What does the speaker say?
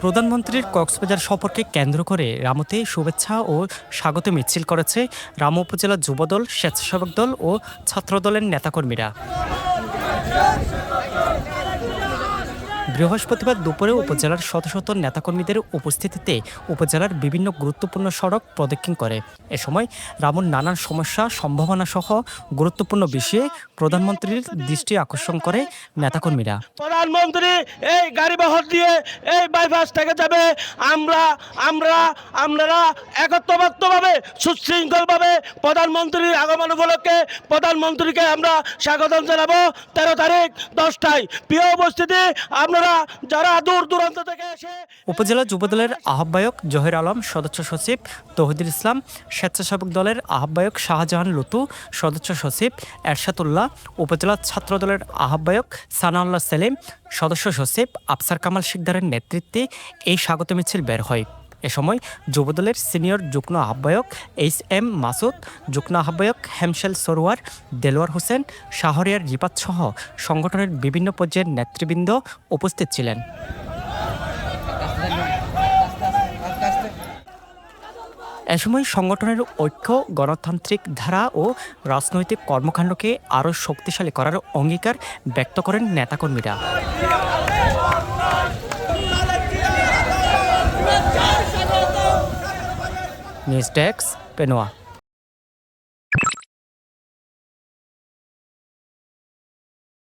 প্রধানমন্ত্রীর কক্সবাজার সফরকে কেন্দ্র করে রামুতে শুভেচ্ছা ও স্বাগত মিছিল করেছে রামু উপজেলা যুবদল, স্বেচ্ছাসেবক দল ও ছাত্রদলের নেতাকর্মীরা। বৃহস্পতিবার দুপুরে উপজেলার শত শত নেতাকর্মীদের উপস্থিতিতে উপজেলার বিভিন্ন গুরুত্বপূর্ণ সড়ক প্রদক্ষিণ করে। এ সময় রামুর নানান সমস্যা, সম্ভাবনা সহ গুরুত্বপূর্ণ বিষয়ে প্রধানমন্ত্রীর দৃষ্টি আকর্ষণ করে নেতাকর্মীরা। প্রধানমন্ত্রী এই গাড়ি বহর দিয়ে এই বাইপাস থেকে যাবে। আমরা একত্রবদ্ধভাবে সুশৃঙ্খলভাবে প্রধানমন্ত্রীর আগমন উপলক্ষে প্রধানমন্ত্রীকে আমরা স্বাগতম জানাবো 13 তারিখ 10টায়। প্রিয় উপস্থিতি, আপনারা যারা দূর দূরান্ত থেকে এসে উপজেলা যুবদলের আহ্বায়ক জহির আলম, সদস্য সচিব তৌহিদুল ইসলাম, স্বেচ্ছাসেবক দলের আহ্বায়ক শাহজাহান লুতু, সদস্য সচিব এরশাদুল্লাহ, উপজেলা ছাত্রদলের আহ্বায়ক সানাউল্লাহ সেলিম, সদস্য সচিব আফসার কামাল শিকদারের নেতৃত্বে এই স্বাগত মিছিল বের হয়। এ সময় যুবদলের সিনিয়র যুগ্ম আহ্বায়ক এইচ.এম. মাসুদ, যুগ্ম আহ্বায়ক হেমশেল সরোয়ার, দেলোয়ার হোসেন, শাহরিয়ার রিপাত সহ সংগঠনের বিভিন্ন পর্যায়ের নেতৃবৃন্দ উপস্থিত ছিলেন। এ সময় সংগঠনের ঐক্য, গণতান্ত্রিক ধারা ও রাজনৈতিক কর্মকাণ্ডকে আরও শক্তিশালী করার অঙ্গীকার ব্যক্ত করেন নেতাকর্মীরা। News desk, Penowa.